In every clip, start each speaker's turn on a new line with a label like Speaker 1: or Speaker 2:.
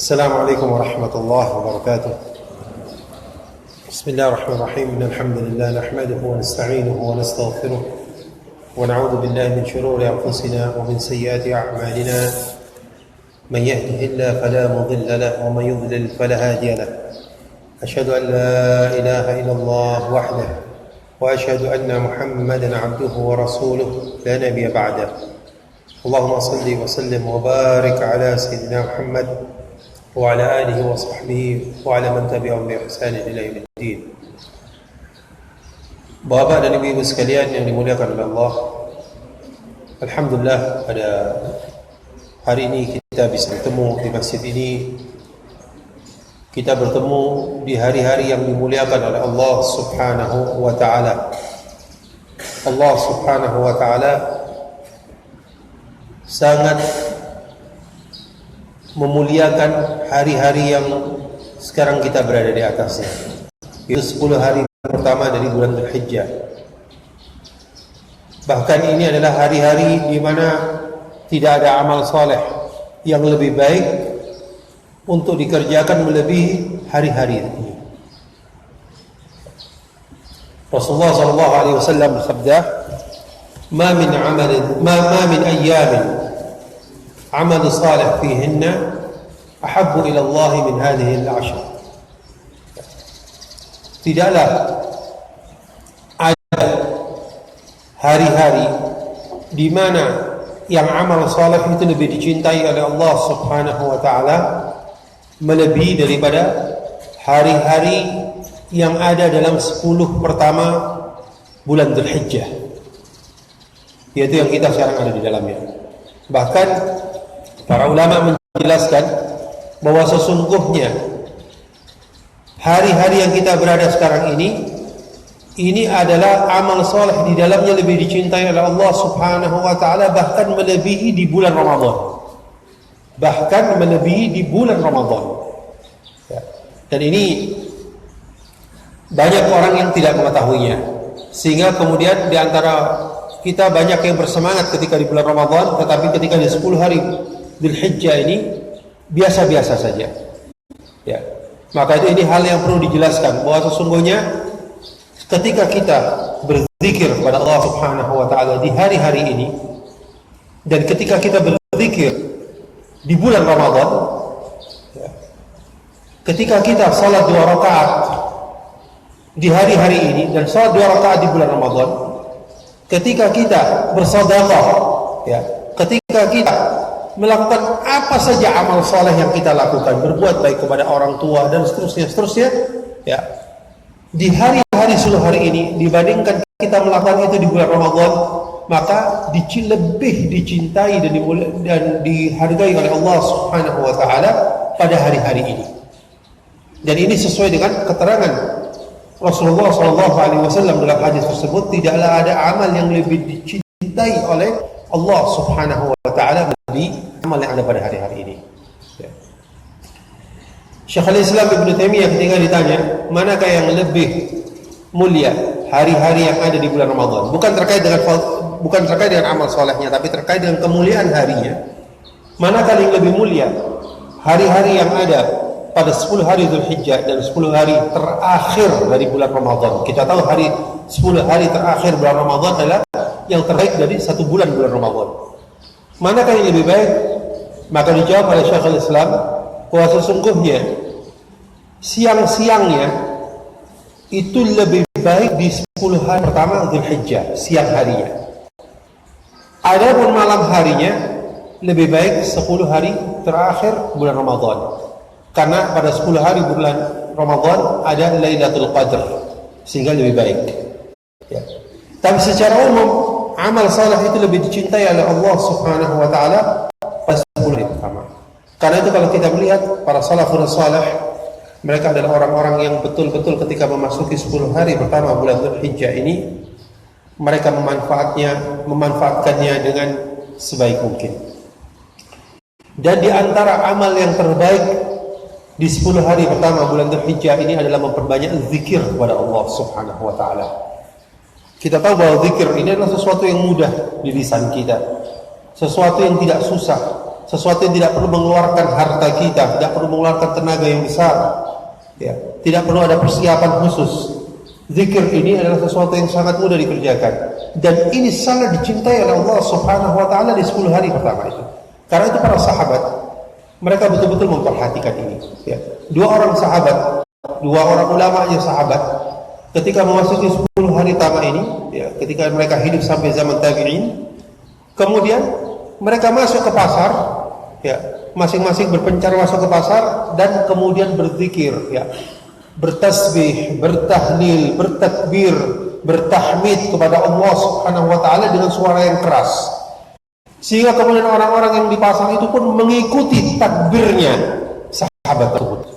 Speaker 1: السلام عليكم ورحمة الله وبركاته. بسم الله الرحمن الرحيم. إن الحمد لله نحمده ونستعينه ونستغفره ونعوذ بالله من شرور أنفسنا ومن سيئات أعمالنا. من يهده الله فلا مضل له ومن يضلل فلا هادي له. أشهد أن لا إله إلا الله وحده وأشهد أن محمدا عبده ورسوله لا نبي بعده. اللهم صل وسلم وبارك على سيدنا محمد وعلى آله وصحبه وعلى من تبعهم بإحسان إلى يوم الدين. Bapak dan ibu-ibu sekalian yang dimuliakan oleh Allah, alhamdulillah pada hari ini kita bisa bertemu di masjid ini. Kita bertemu di hari-hari yang dimuliakan oleh Allah Subhanahu wa taala. Allah Subhanahu wa taala sangat memuliakan hari-hari yang sekarang kita berada di atasnya. Itu 10 hari pertama dari bulan Dzulhijjah. Bahkan ini adalah hari-hari di mana tidak ada amal soleh yang lebih baik untuk dikerjakan melebihi hari-hari ini. Rasulullah SAW bersabda, "Ma min ayyamin amal salih fihinna ahabbu ila Allah min hadhihi al-'ashr." Tidaklah ada hari-hari di mana yang amal saleh itu lebih dicintai oleh Allah Subhanahu wa taala melebihi daripada hari-hari yang ada dalam 10 pertama bulan Dzulhijjah, yaitu yang kita sekarang ada di dalamnya. Bahkan para ulama menjelaskan bahwa sesungguhnya hari-hari yang kita berada sekarang ini adalah amal soleh di dalamnya lebih dicintai oleh Allah Subhanahu wa taala, bahkan melebihi di bulan Ramadan. Bahkan melebihi di bulan Ramadan. Ya. Dan ini banyak orang yang tidak mengetahuinya, sehingga kemudian di antara kita banyak yang bersemangat ketika di bulan Ramadan, tetapi ketika di 10 hari Dzulhijjah ini biasa-biasa saja. Ya. Maka ini hal yang perlu dijelaskan, bahwa sesungguhnya ketika kita berzikir kepada Allah Subhanahu wa taala di hari-hari ini, dan ketika kita berzikir di bulan Ramadan, ya, ketika kita salat 2 rakaat di hari-hari ini dan salat 2 rakaat di bulan Ramadan, ketika kita bersedekah, ya, ketika kita melakukan apa saja amal saleh yang kita lakukan, berbuat baik kepada orang tua dan seterusnya, ya, di hari-hari 10 hari ini dibandingkan kita melakukan itu di bulan Ramadan, maka lebih dicintai dan dihargai oleh Allah Subhanahu wa taala pada hari-hari ini. Dan ini sesuai dengan keterangan Rasulullah SAW dalam hadis tersebut, tidaklah ada amal yang lebih dicintai oleh Allah Subhanahu wa taala dari amal yang ada pada hari-hari ini. Ya. Syekhul Islam Ibnu Taimiyah ketika ditanya, manakah yang lebih mulia hari-hari yang ada di bulan Ramadan? Bukan terkait dengan amal solehnya, tapi terkait dengan kemuliaan harinya. Manakah yang lebih mulia hari-hari yang ada pada 10 hari Dzulhijjah dan 10 hari terakhir dari bulan Ramadan? Kita tahu 10 hari terakhir bulan Ramadan adalah yang terbaik dari 1 bulan Ramadan. Manakah yang lebih baik? Maka dijawab oleh Syekhul Islam bahwa sesungguhnya siang-siangnya itu lebih baik di 10 hari pertama Dzulhijjah, siang harinya. Adapun malam harinya lebih baik 10 hari terakhir bulan Ramadan. Karena pada 10 hari bulan Ramadan ada Lailatul Qadar, sehingga lebih baik. Ya. Tapi secara umum amal saleh itu lebih dicintai oleh Allah Subhanahu wa taala pada 10 hari pertama. Karena itu kalau kita melihat para salafun salih, mereka adalah orang-orang yang betul-betul ketika memasuki 10 hari pertama bulan Dzulhijjah ini, mereka memanfaatkannya dengan sebaik mungkin. Dan di antara amal yang terbaik di 10 hari pertama bulan Dzulhijjah ini adalah memperbanyak zikir kepada Allah Subhanahu wa taala. Kita tahu bahwa zikir ini adalah sesuatu yang mudah di lisan kita, sesuatu yang tidak susah, sesuatu yang tidak perlu mengeluarkan harta kita, tidak perlu mengeluarkan tenaga yang besar, ya, tidak perlu ada persiapan khusus. Zikir ini adalah sesuatu yang sangat mudah dikerjakan, dan ini sangat dicintai oleh Allah Subhanahu wa taala di 10 hari pertama itu. Karena itu para sahabat, mereka betul-betul memperhatikan ini, ya. Dua orang ulamanya sahabat, ketika memasuki 10 hari pertama ini, ya, ketika mereka hidup sampai zaman tabi'in, kemudian mereka masuk ke pasar, ya, masing-masing berpencar masuk ke pasar dan kemudian berzikir, ya, bertasbih, bertahlil, bertakbir, bertahmid kepada Allah Subhanahu wa taala dengan suara yang keras. Sehingga kemudian orang-orang yang di pasar itu pun mengikuti takbirnya sahabat tersebut.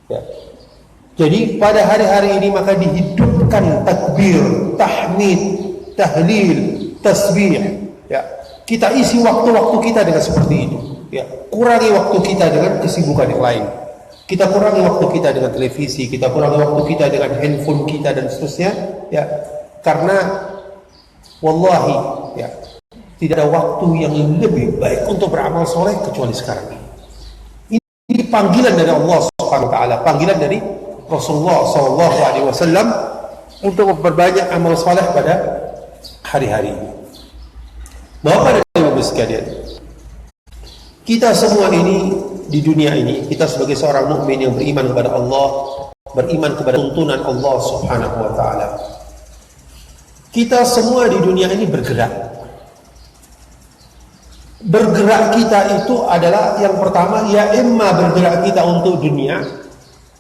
Speaker 1: Ya. Jadi pada hari-hari ini maka dihidupkan takbir, tahmid, tahlil, tasbih. Ya. Kita isi waktu-waktu kita dengan seperti itu. Ya. Kurangi waktu kita dengan kesibukan yang lain. Kita kurangi waktu kita dengan televisi, kita kurangi waktu kita dengan handphone kita dan seterusnya, ya. Karena wallahi, ya, tidak ada waktu yang lebih baik untuk beramal soleh kecuali sekarang ini. Ini panggilan dari Allah Subhanahu wa taala, panggilan dari Rasulullah sallallahu alaihi wasallam untuk memperbanyak amal soleh pada hari-hari ini. Bapak dan Ibu sekalian, kita semua ini di dunia ini, kita sebagai seorang mukmin yang beriman kepada Allah, beriman kepada tuntunan Allah Subhanahu wa taala. Kita semua di dunia ini bergerak. Bergerak kita itu adalah yang pertama, ya imma bergerak kita untuk dunia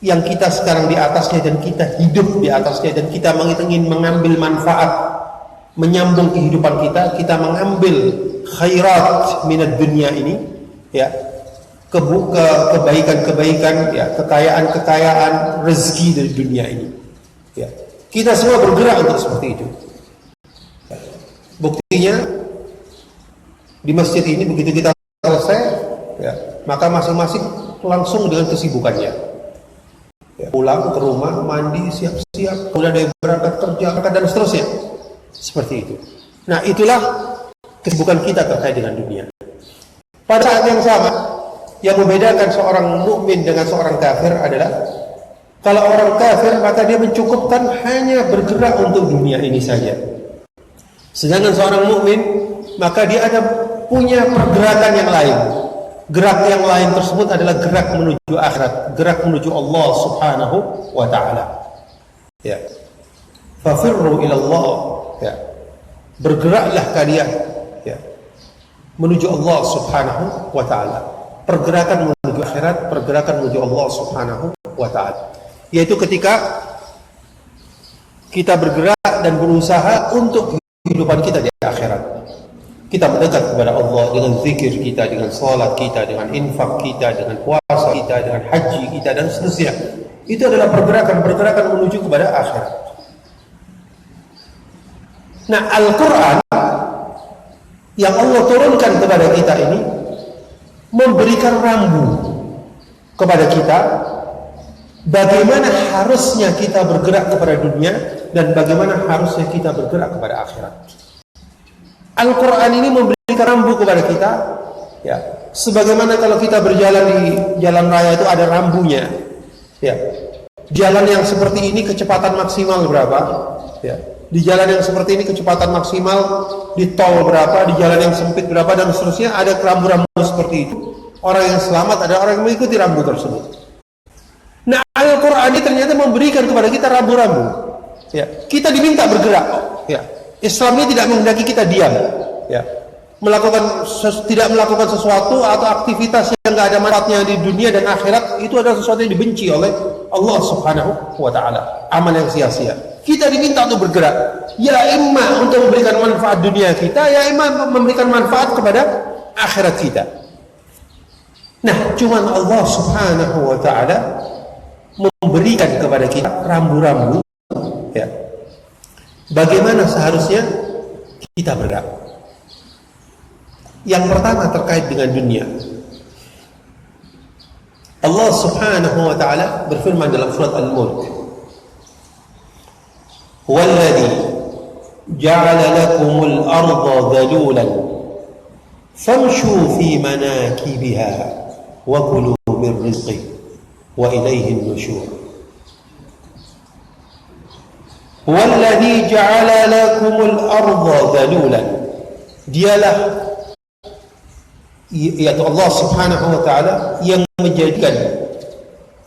Speaker 1: yang kita sekarang di atasnya dan kita hidup di atasnya dan kita ingin mengambil manfaat, menyambung kehidupan kita mengambil khairat minad dunia ini, ya, kebaikan-kebaikan, ya, kekayaan-kekayaan, rezeki dari dunia ini, ya. Kita semua bergerak untuk seperti itu. Buktinya di masjid ini begitu kita selesai, ya, maka masing-masing langsung dengan kesibukannya, ya, pulang ke rumah, mandi, siap-siap, kemudian dia berangkat kerja dan seterusnya, seperti itu. Nah, itulah kesibukan kita terkait dengan dunia. Pada saat yang sama, yang membedakan seorang mukmin dengan seorang kafir adalah kalau orang kafir maka dia mencukupkan hanya bergerak untuk dunia ini saja. Sedangkan seorang mukmin maka dia ada punya pergerakan yang lain. Gerak yang lain tersebut adalah gerak menuju akhirat, gerak menuju Allah Subhanahu wa taala. Ya. Fafirru ila Allah. Ya. Bergeraklah kalian, ya, menuju Allah Subhanahu wa taala. Pergerakan menuju akhirat, pergerakan menuju Allah Subhanahu wa taala. Yaitu ketika kita bergerak dan berusaha untuk kehidupan kita di akhirat. Kita mendekat kepada Allah dengan zikir kita, dengan salat kita, dengan infak kita, dengan puasa kita, dengan haji kita dan seterusnya. Itu adalah pergerakan menuju kepada akhirat. Nah, Al-Quran yang Allah turunkan kepada kita ini memberikan rambu kepada kita bagaimana harusnya kita bergerak kepada dunia dan bagaimana harusnya kita bergerak kepada akhirat. Al-Quran ini memberikan rambu kepada kita, ya, sebagaimana kalau kita berjalan di jalan raya itu ada rambunya, ya. Jalan yang seperti ini kecepatan maksimal berapa, ya. Di jalan yang seperti ini kecepatan maksimal di tol berapa, di jalan yang sempit berapa dan seterusnya, ada rambu-rambu seperti itu. Orang yang selamat ada orang yang mengikuti rambu tersebut. Nah, Al-Quran ini ternyata memberikan kepada kita rambu-rambu, ya. Kita diminta bergerak, ya. Islam ini tidak menghendaki kita diam, ya, tidak melakukan sesuatu atau aktivitas yang tidak ada manfaatnya di dunia dan akhirat. Itu adalah sesuatu yang dibenci oleh Allah Subhanahu wa taala, amal yang sia-sia. Kita diminta untuk bergerak, ya imma untuk memberikan manfaat dunia kita, ya imma memberikan manfaat kepada akhirat kita. Nah, cuma Allah Subhanahu wa taala memberikan kepada kita rambu-rambu, ya, bagaimana seharusnya kita bergerak. Yang pertama terkait dengan dunia. Allah Subhanahu wa taala berfirman dalam surat Al-Mulk, "Huwallazi ja'ala lakumul arda dhalulan famshu fi manakibiha wa kulu min rizqi wa ilaihin nusyur. Walladzi ja'ala lakumul arda dhalulan. Dialah, yaitu Allah Subhanahu wa taala, yang menjadikan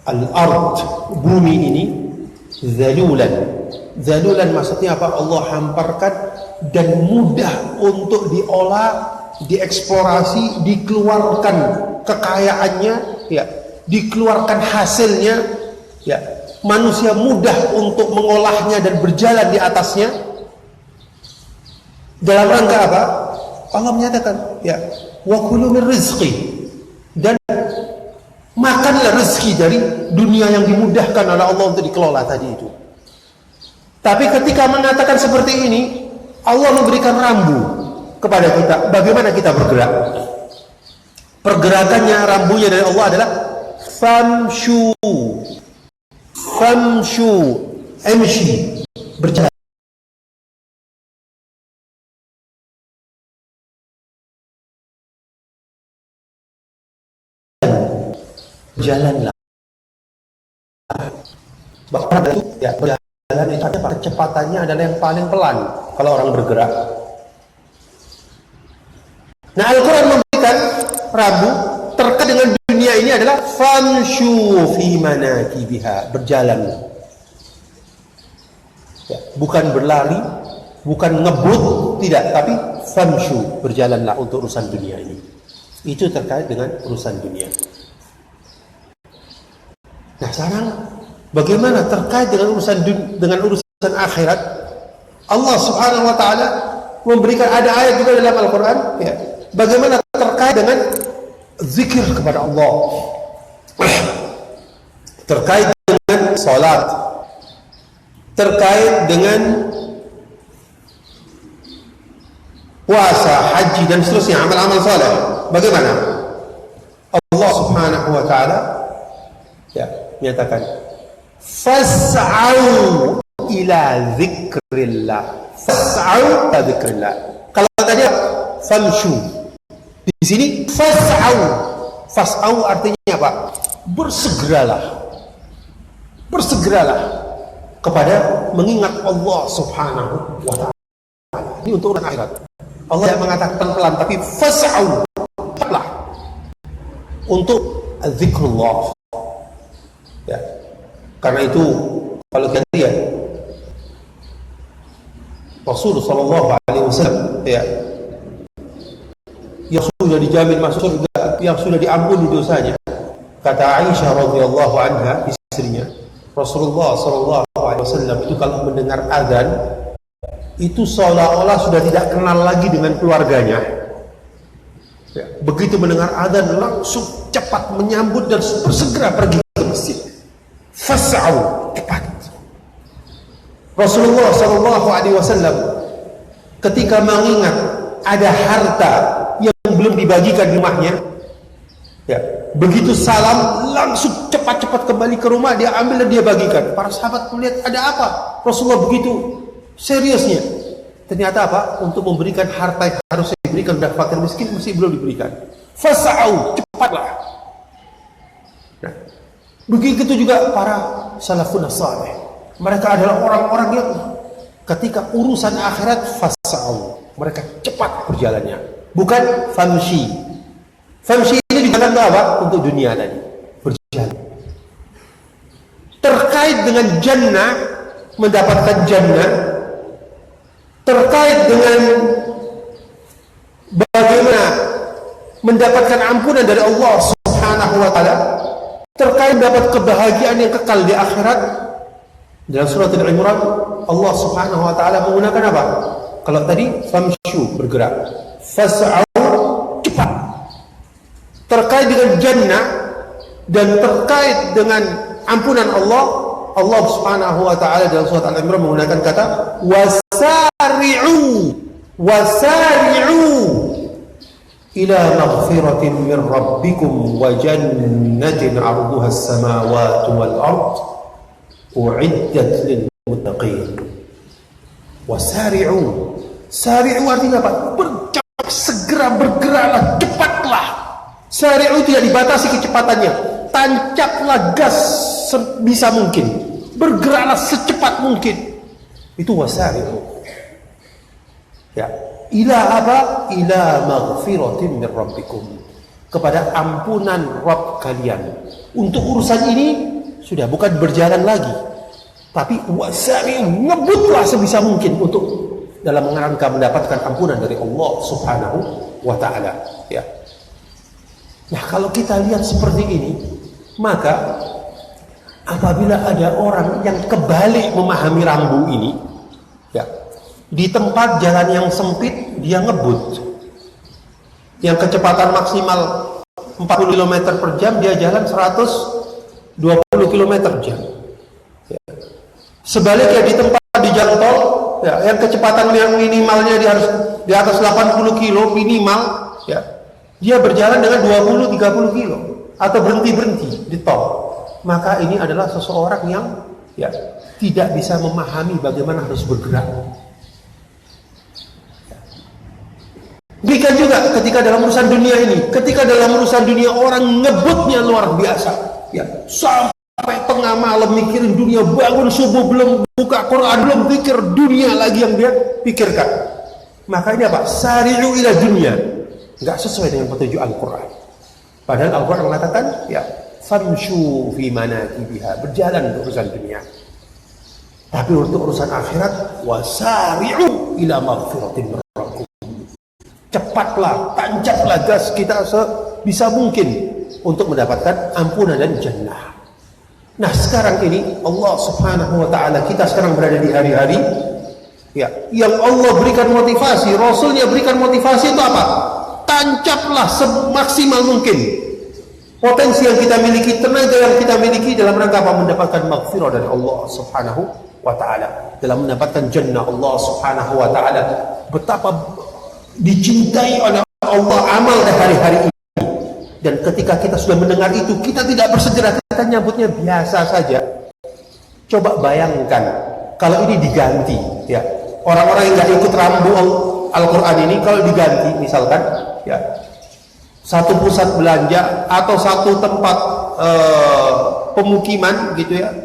Speaker 1: al-ard, bumi ini, dhalulan. Dhalulan maksudnya apa? Allah hamparkan dan mudah untuk diolah, dieksplorasi, dikeluarkan kekayaannya, ya, dikeluarkan hasilnya, ya. Manusia mudah untuk mengolahnya dan berjalan di atasnya. Dalam rangka apa? Allah menyatakan, ya, wa kulu min rizqi, dan makanlah rezeki dari dunia yang dimudahkan oleh Allah untuk dikelola tadi itu. Tapi ketika mengatakan seperti ini, Allah memberikan rambu kepada kita, bagaimana kita bergerak. Pergerakannya, rambunya dari Allah adalah famshu, emshi, berjalan. Jalanlah. Bahkan itu, ya, berjalan itu ada kecepatannya adalah yang paling pelan kalau orang bergerak. Nah, Al-Quran memberikan rambu terkait dengan dunia ini adalah famshu fi manakibiha, berjalan. Ya, bukan berlari, bukan ngebut, tidak, tapi famshu, berjalanlah untuk urusan dunia ini. Itu terkait dengan urusan dunia. Nah, sekarang bagaimana terkait dengan urusan akhirat? Allah Subhanahu wa taala memberikan, ada ayat juga dalam Al-Quran, ya, bagaimana terkait dengan zikir kepada Allah, terkait dengan salat, terkait dengan puasa, haji, dan seterusnya, amal-amal saleh. Bagaimana? Allah Subhanahu wa taala, ya, menyatakan fas'au ila dzikrillah. Fas'au ila dzikrillah. Kalau tadi famshu, di sini fas'au. Fas'au artinya apa? Bersegeralah. Bersegeralah kepada mengingat Allah Subhanahu wa taala. Ini untuk urusan akhirat. Allah yang mengatakan pelan, tapi fas'au, cepatlah untuk zikrullah. Ya. Karena itu kalau kita lihat Rasulullah sallallahu alaihi wasallam, ya, yang sudah dijamin masuk surga, yang sudah diampuni dosanya. Kata Aisyah radhiyallahu anha, istrinya, Rasulullah sallallahu alaihi wasallam itu kalau mendengar azan itu seolah-olah sudah tidak kenal lagi dengan keluarganya. Ya. Begitu mendengar azan langsung cepat menyambut dan bersegera pergi ke masjid. Fas'au, cepat. Rasulullah sallallahu alaihi wasallam ketika mengingat ada harta yang belum dibagikan di rumahnya, ya, begitu salam langsung cepat-cepat kembali ke rumah, dia ambil dan dia bagikan. Para sahabat melihat ada apa? Rasulullah begitu seriusnya. Ternyata apa? Untuk memberikan harta yang harus diberikan kepada fakir miskin masih belum diberikan. Fas'au, cepatlah. Nah, begitu juga para salafun saleh. Mereka adalah orang-orang yang ketika urusan akhirat fas'au, mereka cepat berjalannya. Bukan famshi. Famshi ini dijalankan untuk apa? Untuk dunia tadi. Berjalan. Terkait dengan jannah, mendapatkan jannah, terkait dengan bagaimana mendapatkan ampunan dari Allah Subhanahu wa taala, terkait dapat kebahagiaan yang kekal di akhirat. Dalam surat Al-Imran Allah Subhanahu wa taala menggunakan apa? Kalau tadi famshu, bergerak, fas'au, cepat. Terkait dengan jannah dan terkait dengan ampunan Allah, Allah Subhanahu wa taala dalam surat Al-Imran menggunakan kata wasari'u, wasari'u ila maghfiratin min rabbikum wa jannatin 'arduha as-samawati wal ard u'iddat lil muttaqin. Wasari'u, sari'u artinya apa? Bercepat, segera bergeraklah, cepatlah. Sari'u tidak dibatasi kecepatannya. Tancaplah gas sebisa mungkin. Bergeraklah secepat mungkin. Itu wasari'u. Ya. Ila apa? Ila maghfiratin min rabbikum. Kepada ampunan Rabb kalian. Untuk urusan ini sudah bukan berjalan lagi. Tapi wasari'u, ngebutlah sebisa mungkin untuk dalam rangka mendapatkan ampunan dari Allah Subhanahu wa ta'ala. Ya. Nah, kalau kita lihat seperti ini, maka apabila ada orang yang kebalik memahami rambu ini, ya, di tempat jalan yang sempit dia ngebut, yang kecepatan maksimal 40 km per jam, dia jalan 120 km per jam. Ya. Sebaliknya di tempat di jalan tol, ya, yang kecepatan yang minimalnya dia harus di atas 80 kilo minimal, ya, dia berjalan dengan 20-30 kilo atau berhenti-berhenti di tol. Maka ini adalah seseorang yang, ya, tidak bisa memahami bagaimana harus bergerak. Demikian juga ketika dalam urusan dunia ini, ketika dalam urusan dunia orang ngebutnya luar biasa, ya, sampai tengah malam mikirin dunia, bangun subuh belum buka Quran, belum pikir dunia lagi yang dia pikirkan. Maka ini apa? Sari'u ila dunia. Nggak sesuai dengan petunjuk Al-Quran. Padahal Al-Quran mengatakan, ya, famshu fi manakibiha, berjalan untuk urusan dunia. Tapi untuk urusan akhirat, wasari'u ila maghfiratin min rabbikum. Cepatlah, tancaplah gas kita sebisa mungkin untuk mendapatkan ampunan dan jannah. Nah, sekarang ini Allah Subhanahu wa ta'ala, kita sekarang berada di hari-hari, ya, yang Allah berikan motivasi, Rasulnya berikan motivasi itu apa? Tancaplah semaksimal mungkin potensi yang kita miliki, tenaga yang kita miliki dalam rangka apa? Mendapatkan maghfirah dari Allah Subhanahu wa ta'ala, dalam mendapatkan jannah Allah Subhanahu wa ta'ala. Betapa dicintai oleh Allah amal di hari-hari ini. Dan ketika kita sudah mendengar itu, kita tidak bersegera, kita nyambutnya biasa saja. Coba bayangkan kalau ini diganti, ya, orang-orang yang nggak ikut rambu Al-Quran ini kalau diganti, misalkan, ya, satu pusat belanja atau satu tempat pemukiman gitu, ya,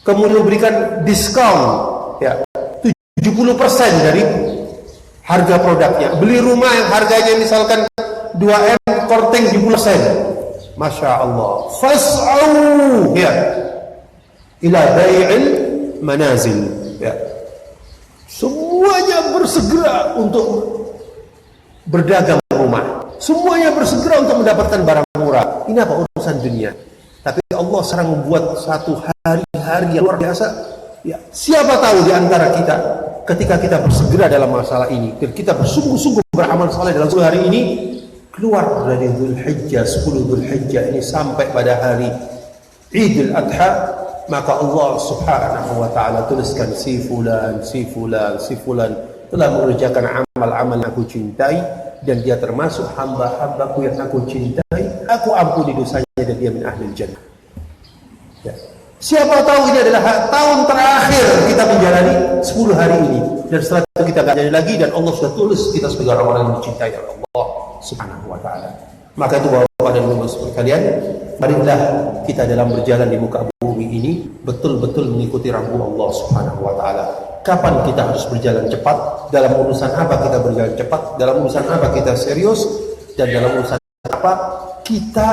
Speaker 1: kemudian berikan diskon, ya, 70% dari harga produknya. Beli rumah yang harganya misalkan 2M, korting 70%. Masya Allah. Fas'au, ya, ila bai'il manazil, ya. Semuanya bersegera untuk berdagang rumah. Semuanya bersegera untuk mendapatkan barang murah. Ini apa? Urusan dunia. Tapi Allah sekarang membuat satu hari-hari yang luar biasa. Ya, siapa tahu di antara kita ketika kita bersegera dalam masalah ini, kita bersungguh-sungguh beramal saleh dalam 10 hari ini, keluar dari Dzulhijjah, 10 Dzulhijjah ini sampai pada hari Idul Adha, maka Allah Subhanahu wa ta'ala tuliskan si fulan telah mengerjakan amal-amal yang aku cintai, dan dia termasuk hamba-hambaku yang aku cintai, aku ampuni dosanya dan dia min ahlil jannah. Ya. Siapa tahu ini adalah tahun terakhir kita menjalani 10 hari ini, dan setelah itu kita gak jadi lagi, dan Allah sudah tulis kita sebagai orang-orang yang dicintai oleh Allah Subhanahu wa ta'ala. Maka itu Bapak dan Ibu sekalian, marilah kita dalam berjalan di muka bumi ini betul-betul mengikuti rambu Allah Subhanahu wa ta'ala. Kapan kita harus berjalan cepat, dalam urusan apa kita berjalan cepat, dalam urusan apa kita serius, dan dalam urusan apa kita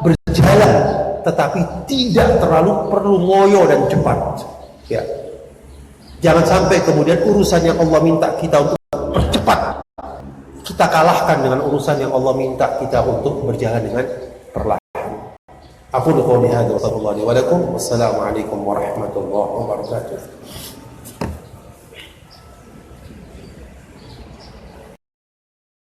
Speaker 1: berjalan tetapi tidak terlalu perlu ngoyo dan cepat, ya. Jangan sampai kemudian urusan yang Allah minta kita untuk percepat, kita kalahkan dengan urusan yang Allah minta kita untuk berjalan dengan perlahan. Aku qouli hadza wa sallallahu alaihi wa sallam. Wassalamualaikum warahmatullahi wabarakatuh.